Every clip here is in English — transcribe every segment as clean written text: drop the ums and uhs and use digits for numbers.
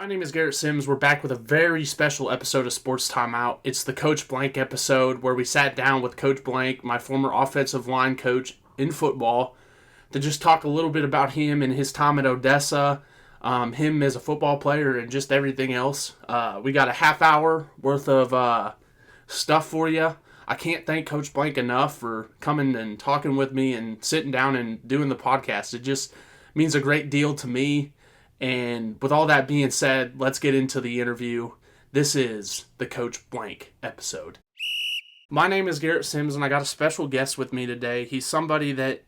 My name is Garrett Sims. We're back with a very special episode of Sports Timeout. It's the Coach Blank episode where we sat down with Coach Blank, my former offensive line coach in football, to just talk a little bit about him and his time at Odessa, him as a football player, and just everything else. We got a half hour worth of stuff for you. I can't thank Coach Blank enough for coming and talking with me and sitting down and doing the podcast. It just means a great deal to me. And with all that being said, let's get into the interview. This is the Coach Blank episode. My name is Garrett Sims, and I got a special guest with me today. He's somebody that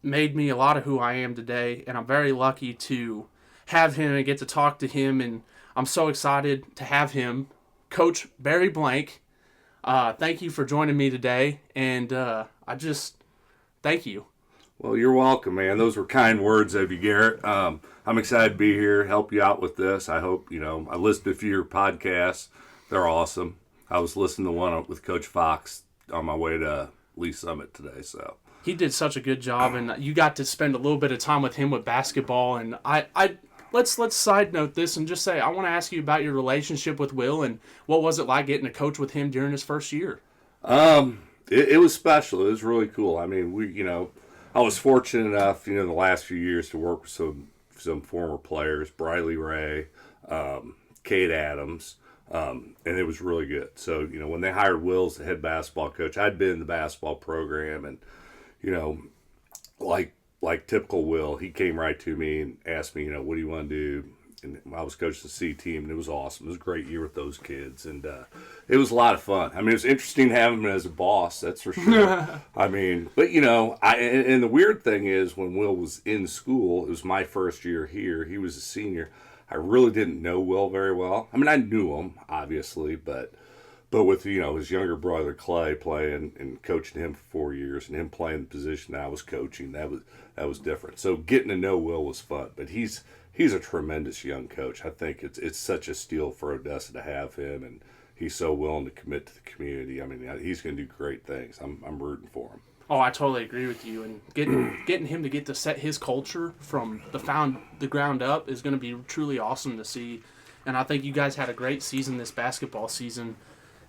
made me a lot of who I am today, and I'm very lucky to have him and get to talk to him, and I'm so excited to have him. Coach Barry Blank, thank you for joining me today, and thank you. Well, you're welcome, man. Those were kind words of you, Garrett. I'm excited to be here, help you out with this. I hope, I listened to a few of your podcasts. They're awesome. I was listening to one with Coach Fox on my way to Lee Summit today. So he did such a good job, and you got to spend a little bit of time with him with basketball. And let's side note this and just say I want to ask you about your relationship with Will and what was it like getting to coach with him during his first year. It was special. It was really cool. I mean, I was fortunate enough, the last few years to work with some former players, Briley Ray, Kate Adams, and it was really good. So, when they hired Will as the head basketball coach, I'd been in the basketball program, and, like typical Will, he came right to me and asked me, what do you want to do? And I was coaching the C team, and it was awesome. It was a great year with those kids, and it was a lot of fun. I mean, it was interesting having him as a boss, that's for sure. I mean, but and the weird thing is, when Will was in school, it was my first year here. He was a senior. I really didn't know Will very well. I mean, I knew him obviously, but with his younger brother Clay playing and coaching him for 4 years, and him playing the position that I was coaching, that was different. So getting to know Will was fun, but he's a tremendous young coach. I think it's such a steal for Odessa to have him, and he's so willing to commit to the community. I mean, he's going to do great things. I'm rooting for him. Oh, I totally agree with you. And getting him to get to set his culture from the ground up is going to be truly awesome to see. And I think you guys had a great season this basketball season.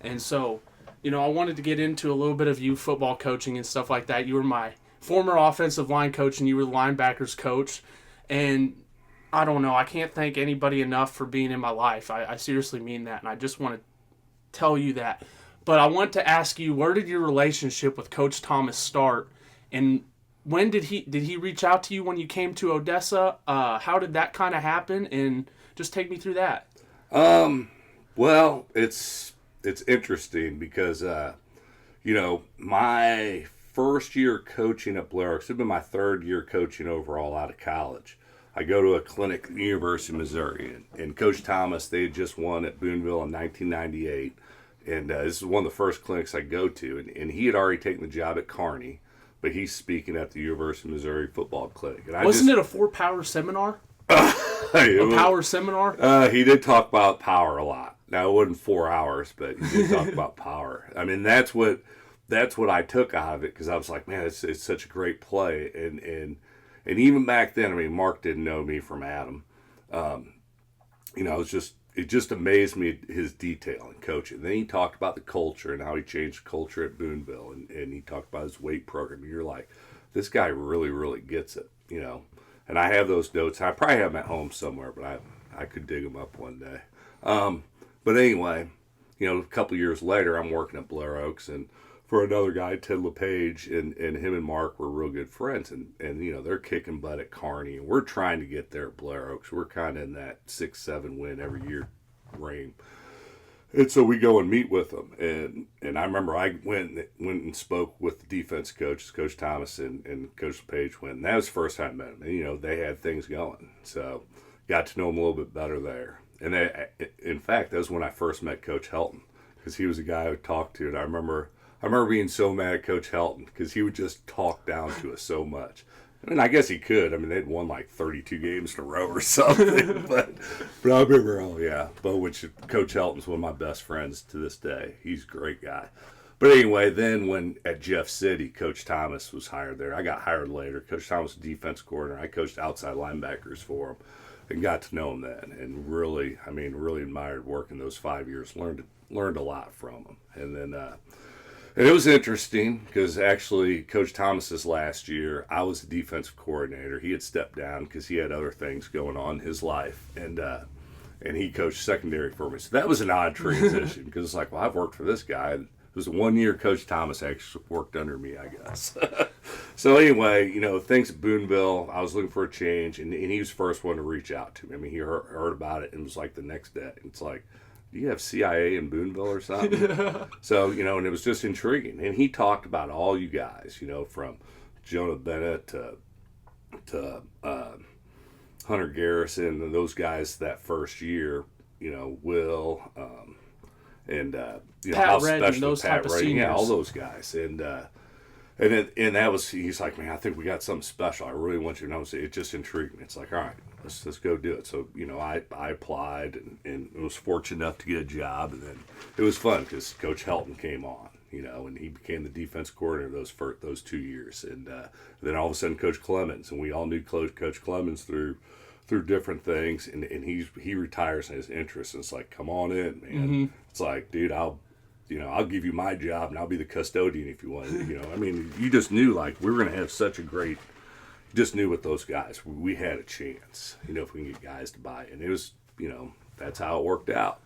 And so, I wanted to get into a little bit of you football coaching and stuff like that. You were my former offensive line coach, and you were the linebackers coach. And I don't know. I can't thank anybody enough for being in my life. I seriously mean that, and I just want to tell you that. But I want to ask you, where did your relationship with Coach Thomas start, and when did he reach out to you when you came to Odessa? How did that kind of happen? And just take me through that. Well, it's interesting because my first year coaching at Blair Oaks, it's been my third year coaching overall out of college. I go to a clinic at the University of Missouri, and Coach Thomas, they had just won at Boonville in 1998, and this is one of the first clinics I go to, and he had already taken the job at Kearney, but he's speaking at the University of Missouri football clinic. And Wasn't it a 4-power seminar? Power seminar? He did talk about power a lot. Now, it wasn't 4 hours, but he did talk about power. I mean, that's what I took out of it, because I was like, man, it's such a great play, and even back then, I mean, Mark didn't know me from Adam. It just amazed me, his detail in coaching. Then he talked about the culture and how he changed the culture at Boonville, and he talked about his weight program. And you're like, this guy really, really gets it, And I have those notes. I probably have them at home somewhere, but I could dig them up one day. But anyway, a couple years later, I'm working at Blair Oaks, and for another guy, Ted LePage, and him and Mark were real good friends, and they're kicking butt at Kearney, and we're trying to get there at Blair Oaks. We're kind of in that 6-7 win every year reign, and so we go and meet with them, and I remember I went and spoke with the defense coach, Coach Thomas, and Coach LePage went, and that was the first time I met them, and they had things going, so got to know them a little bit better there, and in fact, that was when I first met Coach Helton, because he was a guy I would talk to, and I remember being so mad at Coach Helton because he would just talk down to us so much. I mean, I guess he could. I mean, they'd won like 32 games in a row or something. but I remember, which Coach Helton's one of my best friends to this day. He's a great guy. But anyway, then when at Jeff City, Coach Thomas was hired there. I got hired later. Coach Thomas was defense coordinator. I coached outside linebackers for him. and got to know him then, and really, I mean, really admired working those 5 years. Learned a lot from him, and then and it was interesting because actually Coach Thomas's last year, I was the defensive coordinator. He had stepped down because he had other things going on in his life, and he coached secondary for me. So that was an odd transition because it's like, well, I've worked for this guy. It was 1 year Coach Thomas actually worked under me, I guess. So anyway, things at Boonville, I was looking for a change, and he was the first one to reach out to me. I mean, he heard about it and was like the next day. It's like, do you have CIA in Boonville or something? Yeah. So, and it was just intriguing. And he talked about all you guys, from Jonah Bennett to Hunter Garrison and those guys that first year, Will, and Pat how Redding, special those Pat type of Redding, seniors. all those guys, and that was, he's like, man, I think we got something special. I really want you to know. It just intrigued me. It's like, all right, let's go do it. So I applied and was fortunate enough to get a job, and then it was fun because Coach Helton came on, and he became the defense coordinator those 2 years, and then all of a sudden Coach Clemens, and we all knew Coach Clemens through different things, and he retires in his interest, and it's like, come on in, man. Mm-hmm. It's like, dude, I'll give you my job and I'll be the custodian if you want. I mean, you just knew like we were going to have such a great. You just knew with those guys we had a chance. If we can get guys to buy in, it was that's how it worked out.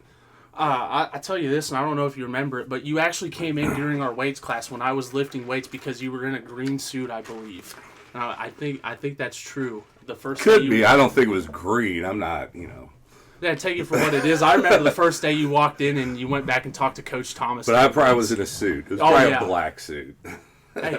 I tell you this, and I don't know if you remember it, but you actually came in during our weights class when I was lifting weights because you were in a green suit, I believe. I think that's true. The first could be. I don't think it was green. I'm not. Yeah, take it for what it is. I remember the first day you walked in and you went back and talked to Coach Thomas. But I probably was in a suit. It was probably a black suit. Hey,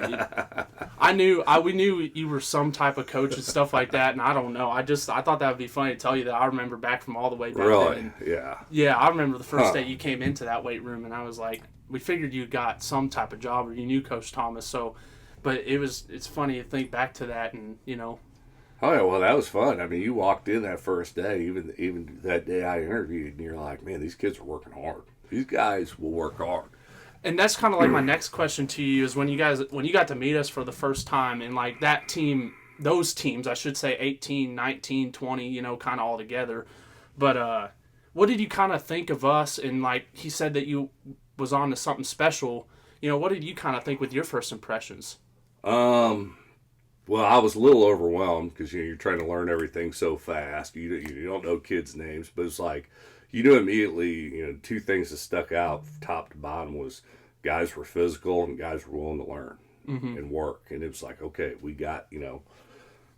we knew you were some type of coach and stuff like that, and I don't know. I thought that would be funny to tell you that I remember back from all the way back really? then. Yeah. Yeah, I remember the first day you came into that weight room, and I was like, we figured you got some type of job or you knew Coach Thomas. So, but it's funny to think back to that, and Oh yeah, well that was fun. I mean, you walked in that first day, even that day I interviewed, and you're like, man, these kids are working hard. These guys will work hard. And that's kind of like my next question to you is when you got to meet us for the first time, and like that team, those teams, I should say 18, 19, 20, kind of all together. But what did you kind of think of us? And like he said that you was on to something special. What did you kind of think with your first impressions? Well, I was a little overwhelmed because you're trying to learn everything so fast. You don't know kids' names, but it's like you knew immediately. Two things that stuck out top to bottom was guys were physical and guys were willing to learn and work. And it was like, okay, we got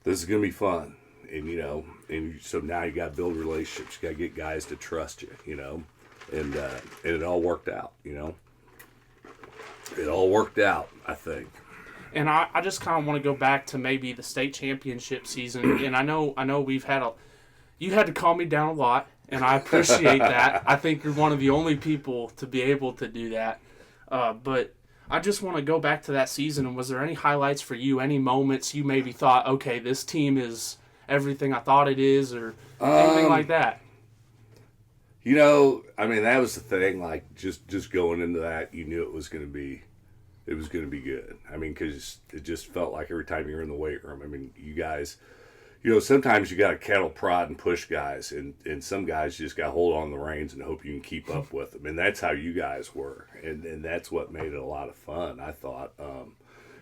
this is gonna be fun, and so now you got to build relationships. You got to get guys to trust you, and it all worked out. It all worked out, I think. And I just kind of want to go back to maybe the state championship season. And I know you had to calm me down a lot, and I appreciate that. I think you're one of the only people to be able to do that. But I just want to go back to that season. And was there any highlights for you? Any moments you maybe thought, okay, this team is everything I thought it is, or anything like that? I mean, that was the thing. Like just going into that, you knew it was going to be good. I mean, because it just felt like every time you were in the weight room, I mean, you guys, sometimes you got to cattle prod and push guys, and some guys just got to hold on the reins and hope you can keep up with them. And that's how you guys were. And that's what made it a lot of fun, I thought. I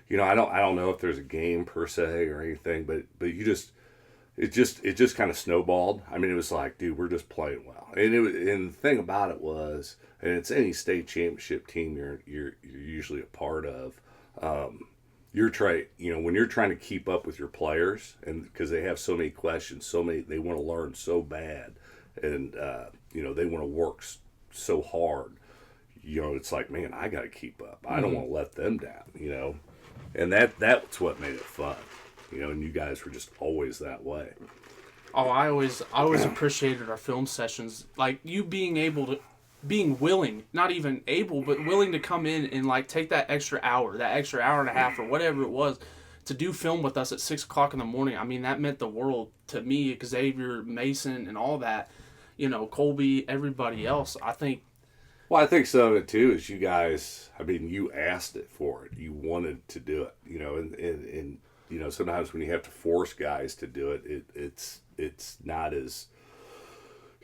don't know if there's a game per se or anything, but it just kind of snowballed. I mean, it was like, dude, we're just playing well. And the thing about it was, and it's any state championship team you're usually a part of. When you're trying to keep up with your players, and because they have so many questions, they want to learn so bad, and they want to work so hard. It's like, man, I got to keep up. I don't want to let them down. And that's what made it fun. And you guys were just always that way. Oh, I always appreciated our film sessions. Like you being willing, not even able, but willing to come in and like take that extra hour and a half or whatever it was to do film with us at 6 o'clock in the morning. I mean, that meant the world to me, Xavier, Mason, and all that, Colby, everybody else. I think some of it too is you guys, I mean, you asked it for it. You wanted to do it, and sometimes when you have to force guys to do it, it's not as,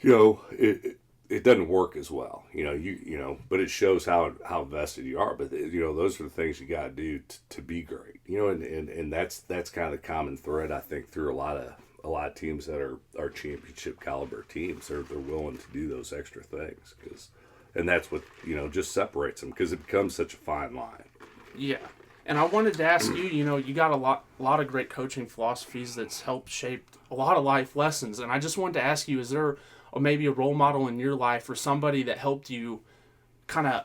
it doesn't work as well. But it shows how vested you are. But those are the things you got to do to be great. And that's kind of the common thread I think through a lot of teams that are championship caliber teams. They're willing to do those extra things and that's what just separates them, because it becomes such a fine line. Yeah. And I wanted to ask you, you got a lot of great coaching philosophies that's helped shape a lot of life lessons. And I just wanted to ask you, is there maybe a role model in your life or somebody that helped you kind of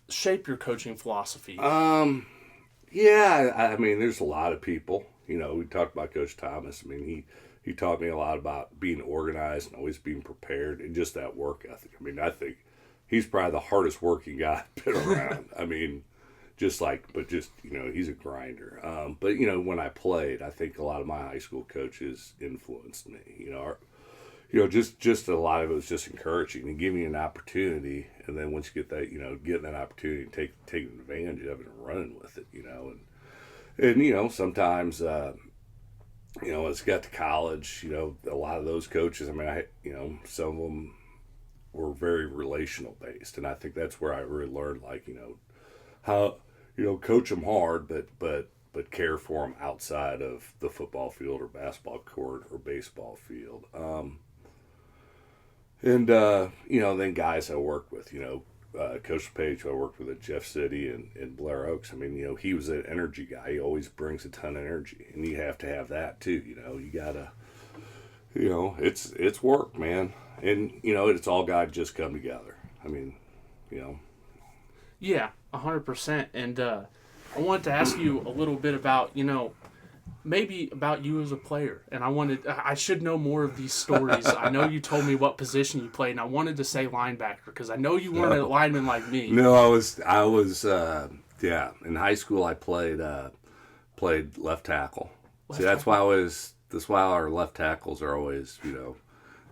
shape your coaching philosophy? Yeah, I mean, there's a lot of people. We talked about Coach Thomas. I mean, he taught me a lot about being organized and always being prepared and just that work ethic. I mean, I think he's probably the hardest working guy I've been around. I mean, he's a grinder. But when I played, I think a lot of my high school coaches influenced me. Just a lot of it was just encouraging and giving you an opportunity, and then once you get that, getting that opportunity and taking advantage of it and running with it, and sometimes, as I got to college, a lot of those coaches, I mean, some of them were very relational based, and I think that's where I really learned, how, coach them hard, but care for them outside of the football field or basketball court or baseball field. And then guys I worked with, Coach Page, who I worked with at Jeff City and Blair Oaks. I mean, he was an energy guy. He always brings a ton of energy, and you have to have that too. You gotta, it's work, man, and it's all got to just come together. I mean, Yeah, 100%. And I wanted to ask you a little bit about, maybe about you as a player. And I should know more of these stories. I know you told me what position you played, and I wanted to say linebacker because I know you weren't a lineman like me. No, I was in high school I played left tackle. That's why our left tackles are always,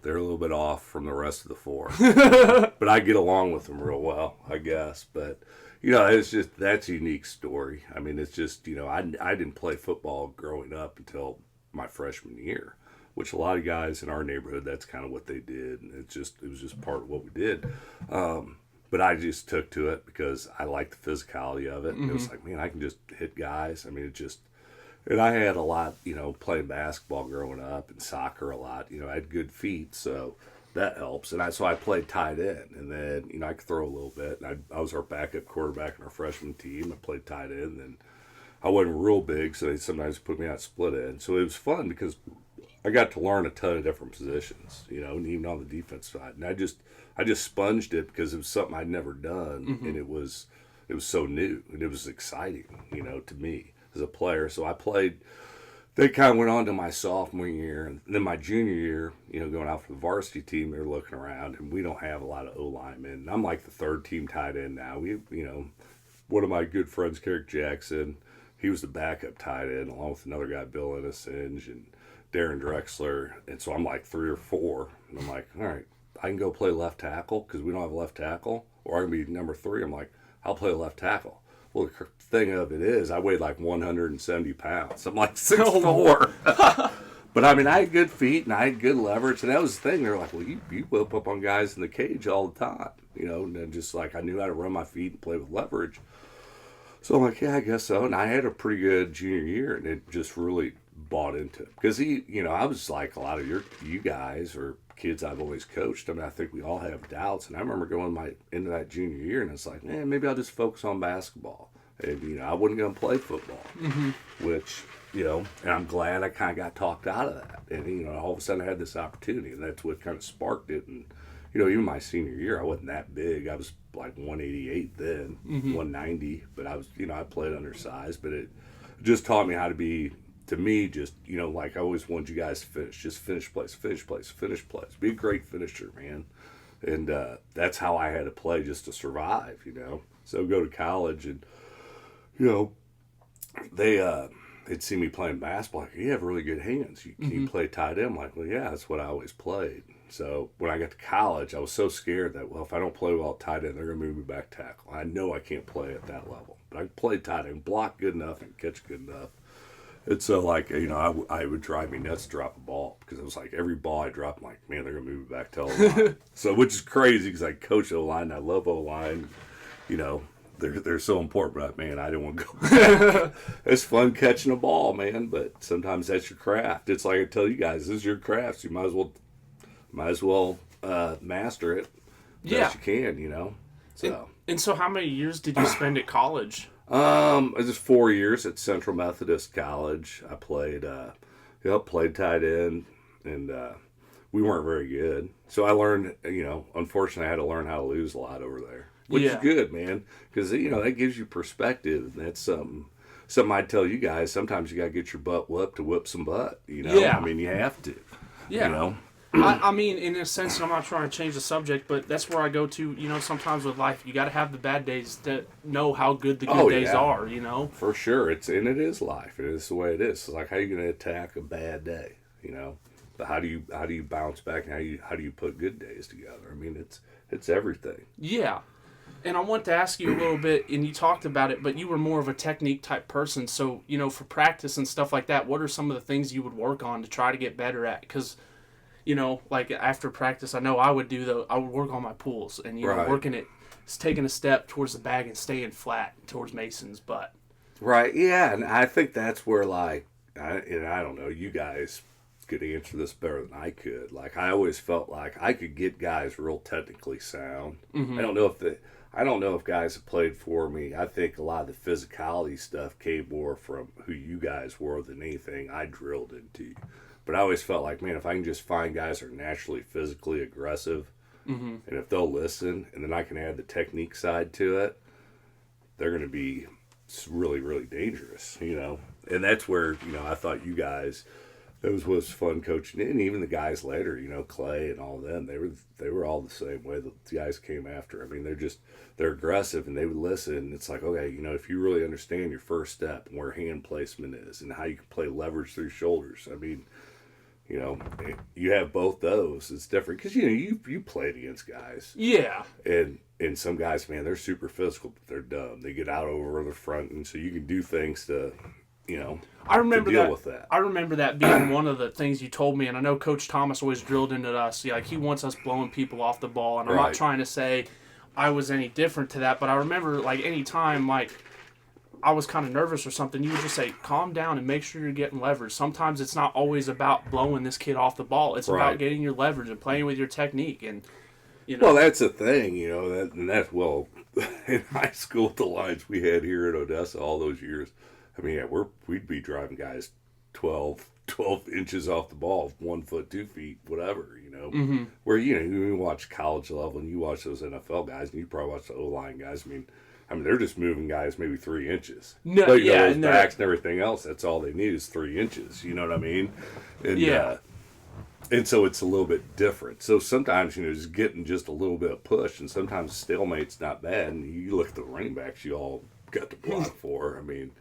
they're a little bit off from the rest of the four. But I get along with them real well, I guess. But it's just, that's a unique story. I mean, it's just, I didn't play football growing up until my freshman year, which a lot of guys in our neighborhood, that's kind of what they did. And it was just part of what we did. But I just took to it because I liked the physicality of it. Mm-hmm. It was like, man, I can just hit guys. I mean, and I had a lot, playing basketball growing up and soccer a lot. I had good feet, so that helps. And so I played tight end, and then I could throw a little bit. And I was our backup quarterback in our freshman team. I played tight end, and I wasn't real big, so they sometimes put me out split end. So it was fun because I got to learn a ton of different positions, and even on the defense side. And I just sponged it because it was something I'd never done, mm-hmm. and it was so new and it was exciting, to me as a player. So I played. They kind of went on to my sophomore year, and then my junior year, going out for the varsity team, they're looking around, and we don't have a lot of O-linemen. And I'm like the third team tight end now. One of my good friends, Carrick Jackson, he was the backup tight end, along with another guy, Bill Innisinge, and Darren Drexler. And so I'm like 3 or 4, and I'm like, all right, I can go play left tackle because we don't have a left tackle, or I can be number 3. I'm like, I'll play left tackle. Well, the thing of it is, I weighed like 170 pounds. I'm like 6'4". But I mean, I had good feet and I had good leverage, and that was the thing. They're like, well, you whip up on guys in the cage all the time, and then just like I knew how to run my feet and play with leverage. So I'm like, yeah, I guess so. And I had a pretty good junior year, and it just really bought into it because I was like a lot of you guys or kids I've always coached. I mean, I think we all have doubts, and I remember going into that junior year, and it's like, man, maybe I'll just focus on basketball, and I wasn't going to play football, mm-hmm. which and I'm glad I kind of got talked out of that, and all of a sudden I had this opportunity, and that's what kind of sparked it. And even my senior year, I wasn't that big. I was like 188 then, mm-hmm. 190, but I was I played undersized, but it just taught me how to be. To me, just, like I always wanted you guys to finish. Just finish plays. Be a great finisher, man. And that's how I had to play just to survive, So go to college and, they'd see me playing basketball. Like, you have really good hands. Can you play tight end? I'm like, well, yeah, that's what I always played. So when I got to college, I was so scared that, well, if I don't play well at tight end, they're going to move me back tackle. I know I can't play at that level. But I can play tight end, block good enough, and catch good enough. And so, like, I would drive me nuts to drop a ball because it was like every ball I dropped, I'm like, man, they're going to move it back to O-line. So, which is crazy because I coach O-line. I love O-line. You know, they're so important, but man, I didn't want to go back. It's fun catching a ball, man, but sometimes that's your craft. It's like I tell you guys, this is your craft. So you might as well master it best you can, you know. So. And so how many years did you spend at college? It was 4 years at Central Methodist College. I played tight end, and we weren't very good. So I learned, unfortunately, I had to learn how to lose a lot over there, which is good, man, because that gives you perspective, and that's something I'd tell you guys. Sometimes you gotta get your butt whooped to whip some butt. Yeah. I mean, you have to. Yeah. I mean, in a sense, I'm not trying to change the subject, but that's where I go to, sometimes with life, you got to have the bad days to know how good the good days are, For sure. It is life. It is the way it is. It's like, how are you going to attack a bad day, But how do you bounce back, and how do you put good days together? I mean, it's everything. Yeah. And I want to ask you a little bit, and you talked about it, but you were more of a technique type person. So, for practice and stuff like that, what are some of the things you would work on to try to get better at? Because like after practice, I know I would work on my pulls and, working it, taking a step towards the bag and staying flat towards Mason's butt. Right, yeah, and I think that's where, like, I don't know, you guys could answer this better than I could. Like, I always felt like I could get guys real technically sound. Mm-hmm. I don't know if guys have played for me. I think a lot of the physicality stuff came more from who you guys were than anything I drilled into. But I always felt like, man, if I can just find guys that are naturally physically aggressive, and if they'll listen, and then I can add the technique side to it, they're going to be really, really dangerous, And that's where, I thought you guys, it was fun coaching, and even the guys later, Clay and all of them, they were all the same way. The guys came after. I mean, they're aggressive, and they would listen. It's like, okay, if you really understand your first step and where hand placement is and how you can play leverage through shoulders, I mean, you have both those. It's different because you played against guys. Yeah. And some guys, man, they're super physical, but they're dumb. They get out over the front, and so you can do things to, I remember to deal with that. I remember that being one of the things you told me, and I know Coach Thomas always drilled into us. Like, he wants us blowing people off the ball, and I'm not trying to say I was any different to that, but I remember, like, any time, like, I was kind of nervous or something, you would just say, calm down and make sure you're getting leverage. Sometimes it's not always about blowing this kid off the ball. It's about getting your leverage and playing with your technique. And Well, that's the thing, in high school with the lines we had here at Odessa all those years, I mean, we'd be driving guys 12 inches off the ball, 1 foot, 2 feet, whatever, Mm-hmm. Where, you watch college level and you watch those NFL guys and you probably watch the O-line guys. I mean, they're just moving guys maybe 3 inches. No, but, those backs and everything else, that's all they need is 3 inches. You know what I mean? And, and so it's a little bit different. So sometimes, just getting just a little bit of push, and sometimes stalemate's not bad. And you look at the running backs you all got to block for. I mean,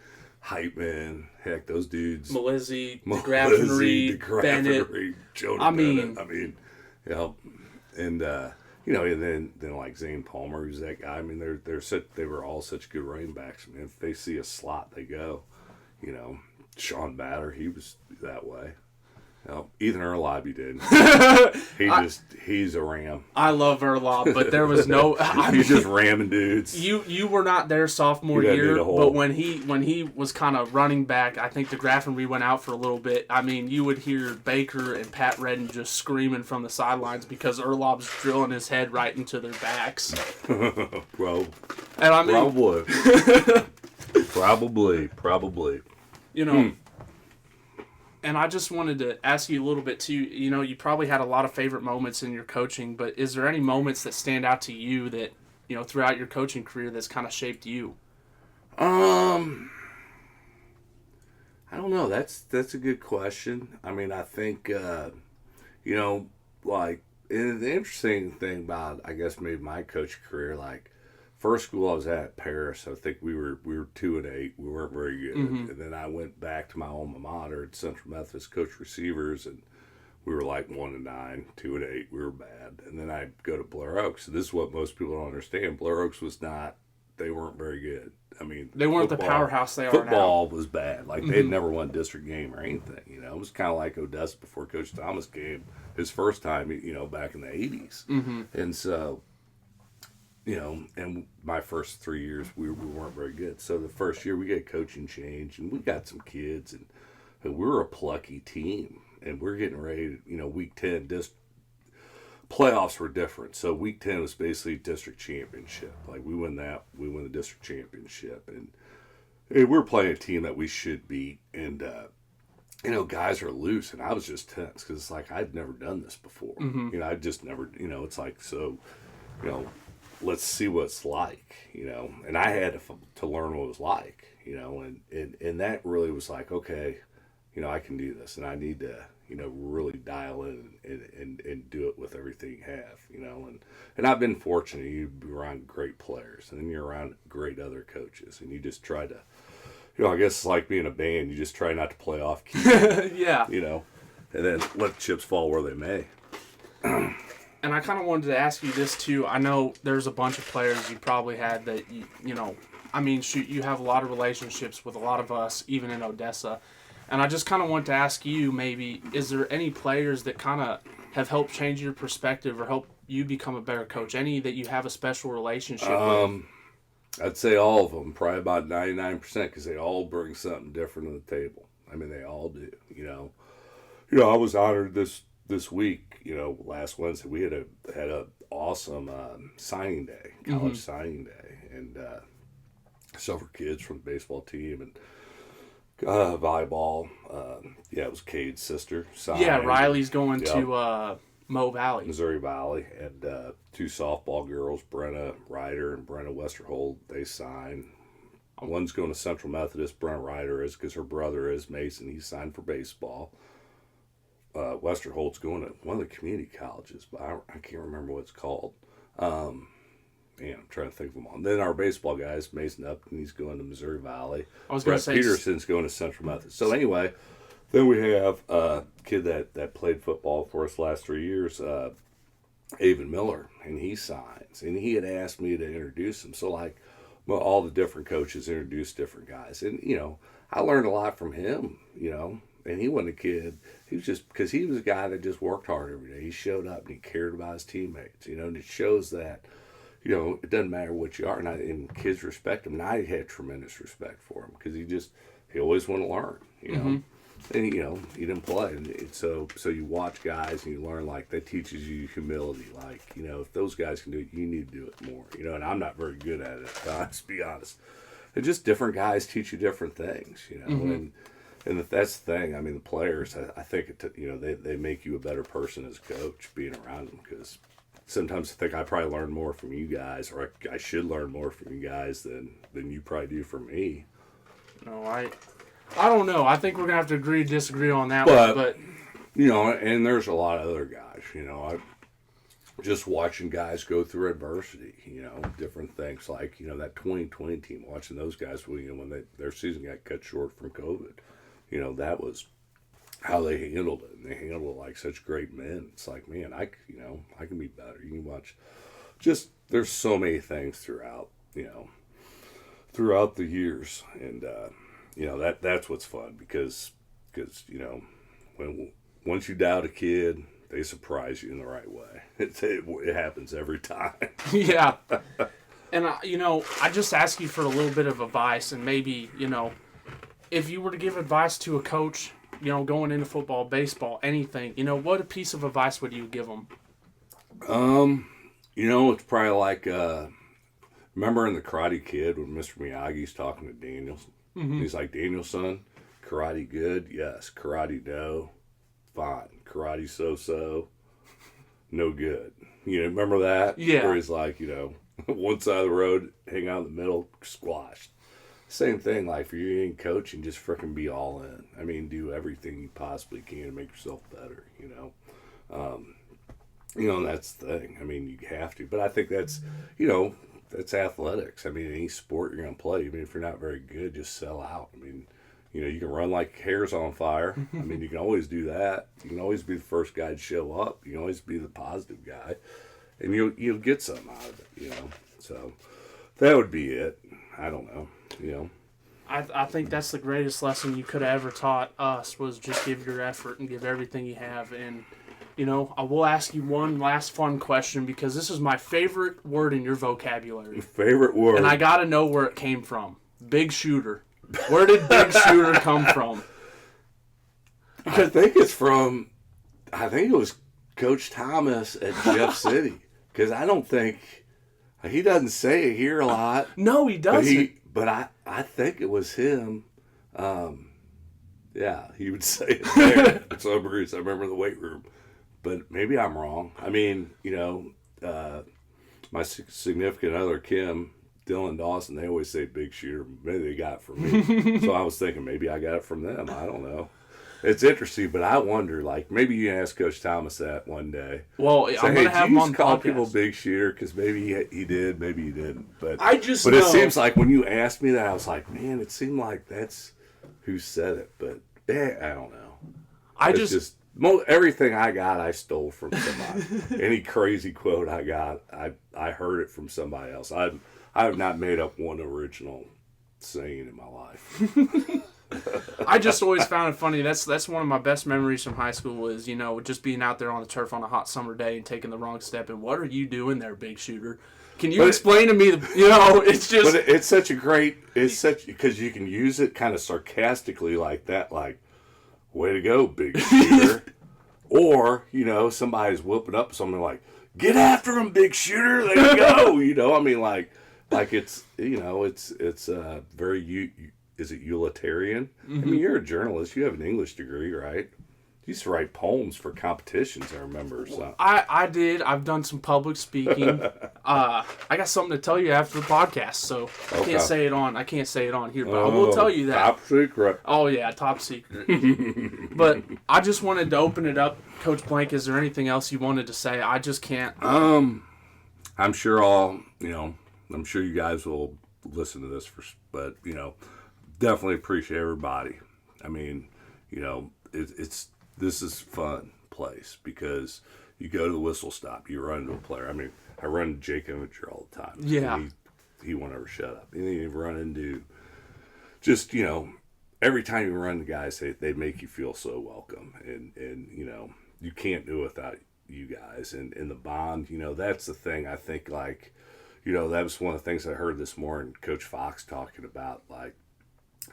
Heitman, heck, those dudes. Malizzi, DeGraffenreid, Bennett. Jonah Bennett. I mean, and then like Zane Palmer, who's that guy. I mean, they were all such good running backs. I mean, if they see a slot, they go. Sean Batter, he was that way. Ethan Erlob, he did. He's a ram. I love Erlob, but there was no. He's just ramming dudes. You were not there sophomore year, but when he was kind of running back, I think DeGraffenreid went out for a little bit. I mean, you would hear Baker and Pat Redden just screaming from the sidelines because Erlob's drilling his head right into their backs. Bro, and I mean, probably. And I just wanted to ask you a little bit too. You probably had a lot of favorite moments in your coaching, but is there any moments that stand out to you that, throughout your coaching career that's kind of shaped you? I don't know. That's a good question. I mean, I think, like, and the interesting thing about, I guess, maybe my coaching career, like, first school I was at Paris, I think we were 2-8. We weren't very good. Mm-hmm. And then I went back to my alma mater at Central Methodist, coached receivers, and we were like 1-9, 2-8. We were bad. And then I go to Blair Oaks. And this is what most people don't understand. Blair Oaks was not they weren't very good. I mean, they weren't the powerhouse they are now. Football was bad. Like, they'd never won district game or anything, you know. It was kind of like Odessa before Coach Thomas came his first time, you know, back in the 80s. And so, you know, and my first 3 years, we weren't very good. So the first year, we got coaching change, and we got some kids, and we were a plucky team. And we're getting ready to, you know, week 10, playoffs were different. So week 10 was basically district championship. Like, we win the district championship. And we're playing a team that we should beat. And, you know, guys are loose. And I was just tense because it's like, I'd never done this before. You know, I just never, you know, it's like, so, you know, let's see what it's like, you know. And I had to learn what it was like, you know. And that really was like, okay, you know, I can do this. And I need to, you know, really dial in and do it with everything you have, you know. And I've been fortunate. You be around great players, and then you're around great other coaches, and you just try to, you know, I guess it's like being a band. You just try not to play off key, yeah, you know, and then let the chips fall where they may. And I kind of wanted to ask you this too. I know there's a bunch of players you probably had that you know. I mean, shoot, you have a lot of relationships with a lot of us, even in Odessa. And I just kind of want to ask you, maybe, is there any players that kind of have helped change your perspective or help you become a better coach? Any that you have a special relationship with? I'd say all of them, probably about 99%, because they all bring something different to the table. I mean, they all do, you know. You know, I was honored this week, you know, last Wednesday, we had a awesome signing day, college signing day, and several kids from the baseball team and volleyball. Yeah, it was Cade's sister. Signed. Yeah, Riley's going to Mo Valley. Missouri Valley. And two softball girls, Brenna Ryder and Brenna Westerhold, they signed. One's going to Central Methodist. Brenna Ryder is, because her brother is Mason. He signed for baseball. Westerhold's going to one of the community colleges, but I can't remember what it's called. Man, I'm trying to think of them all. And then our baseball guys, Mason Upton, he's going to Missouri Valley. I was going to say Peterson's going to Central Methodist. So anyway, then we have a kid that played football for us last 3 years, Avon Miller, and he signs. And he had asked me to introduce him. So like, well, all the different coaches introduced different guys. And, you know, I learned a lot from him, you know. And he wasn't a kid. He was just, because he was a guy that just worked hard every day. He showed up and he cared about his teammates, you know, and it shows that, you know, it doesn't matter what you are, and kids respect him. And I had tremendous respect for him because he always wanted to learn, you know. And, you know, he didn't play. And so you watch guys and you learn, like, that teaches you humility. Like, you know, if those guys can do it, you need to do it more, you know. And I'm not very good at it, let's be honest. And just different guys teach you different things, you know. And that's the thing. I mean, the players, I think, you know, they make you a better person as a coach being around them, because sometimes I think I probably learn more from you guys, or I should learn more from you guys than you probably do from me. No, I don't know. I think we're going to have to agree to disagree on that one. But, you know, and there's a lot of other guys, you know, just watching guys go through adversity, you know, different things like, you know, that 2020 team, watching those guys, you know, when their season got cut short from COVID. You know, that was how they handled it. And they handled it like such great men. It's like, man, I can be better. You can watch. Just, there's so many things throughout the years. And, you know, that's what's fun because, you know, once you doubt a kid, they surprise you in the right way. It happens every time. Yeah. And, you know, I just ask you for a little bit of advice, and maybe, you know, if you were to give advice to a coach, you know, going into football, baseball, anything, you know, what a piece of advice would you give them? You know, it's probably like, remember in The Karate Kid when Mr. Miyagi's talking to Daniel? He's like, Daniel, son, karate good? Yes. Karate no? Fine. Karate so-so? No good. You know, remember that? Yeah. Where he's like, you know, one side of the road, hang out in the middle, squashed. Same thing, like, for you ain't coaching, just frickin' be all in. I mean, do everything you possibly can to make yourself better, you know. You know, and that's the thing. I mean, you have to. But I think that's, you know, that's athletics. I mean, any sport you're going to play, I mean, if you're not very good, just sell out. I mean, you know, you can run like hair's on fire. I mean, you can always do that. You can always be the first guy to show up. You can always be the positive guy. And you'll get something out of it, you know. So that would be it. I don't know. I think that's the greatest lesson you could have ever taught us was just give your effort and give everything you have. And, I will ask you one last fun question because this is my favorite word in your vocabulary. Favorite word. And I got to know where it came from. Big shooter. Where did Big Shooter come from? I think it was Coach Thomas at Jeff City. Because I don't think, he doesn't say it here a lot. No, he doesn't. But I think it was him. Yeah, he would say it there for some reason. I remember the weight room. But maybe I'm wrong. I mean, my significant other, Kim, Dylan Dawson, they always say Big Shooter. Maybe they got it from me. So I was thinking maybe I got it from them. I don't know. It's interesting, but I wonder, maybe you ask Coach Thomas that one day. Well, I'm going to have him on the call podcast. people Big Shooter? Because maybe he did, maybe he didn't. But But know. It seems like when you asked me that, I was like, man, it seemed like that's who said it. But I don't know. Everything I got, I stole from somebody. Any crazy quote I got, I heard it from somebody else. I have not made up one original saying in my life. I just always found it funny. That's one of my best memories from high school is, just being out there on the turf on a hot summer day and taking the wrong step. And what are you doing there, Big Shooter? Can you explain to me, it's just... But it's such a great... Because you can use it kind of sarcastically like that, like, way to go, Big Shooter. Or, somebody's whooping up something like, get after him, Big Shooter. There you go. I mean, like it's, it's very... Is it utilitarian? Mm-hmm. I mean, you're a journalist. You have an English degree, right? You used to write poems for competitions, I remember. So. I did. I've done some public speaking. I got something to tell you after the podcast, so I can't say it on here, but I will tell you that. Top secret. Oh, yeah, top secret. But I just wanted to open it up. Coach Blank, is there anything else you wanted to say? I just can't. I'm sure I'm sure you guys will listen to this, but, definitely appreciate everybody. I mean, this is a fun place because you go to the whistle stop, you run into a player. I mean, I run into Jake Imager all the time. Yeah. He won't ever shut up. And then you run into just, every time you run into guys, they make you feel so welcome. And you can't do it without you guys. And the bond, that's the thing I think, that was one of the things I heard this morning, Coach Fox talking about,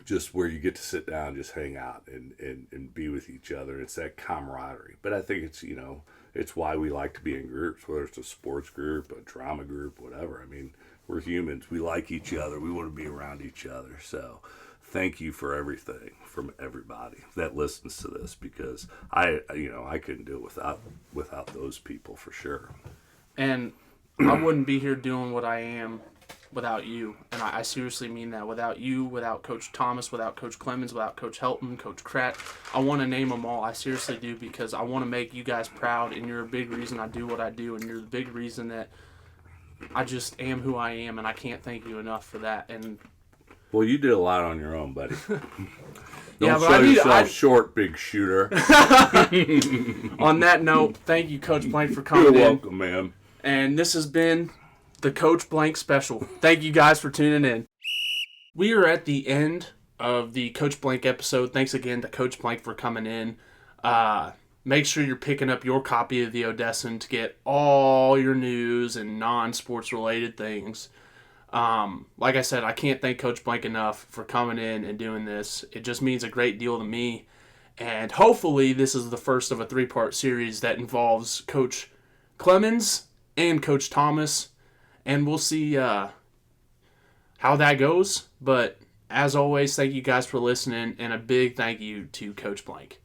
just where you get to sit down, just hang out and be with each other. It's that camaraderie. But I think it's, it's why we like to be in groups, whether it's a sports group, a drama group, whatever. I mean, we're humans. We like each other. We want to be around each other. So thank you for everything from everybody that listens to this because I couldn't do it without those people for sure. And I wouldn't be here doing what I am without you, and I seriously mean that. Without you, without Coach Thomas, without Coach Clemens, without Coach Helton, Coach Kratt, I want to name them all. I seriously do because I want to make you guys proud, and you're a big reason I do what I do, and you're the big reason that I just am who I am, and I can't thank you enough for that. And well, you did a lot on your own, buddy. Yeah, Don't sell yourself short, Big Shooter. On that note, thank you, Coach Blank, for coming in. You're welcome, man. And this has been the Coach Blank special. Thank you guys for tuning in. We are at the end of the Coach Blank episode. Thanks again to Coach Blank for coming in. Make sure you're picking up your copy of the Odessan to get all your news and non-sports related things. Like I said, I can't thank Coach Blank enough for coming in and doing this. It just means a great deal to me. And hopefully this is the first of a 3-part series that involves Coach Clemens and Coach Thomas. And we'll see how that goes. But as always, thank you guys for listening. And a big thank you to Coach Blank.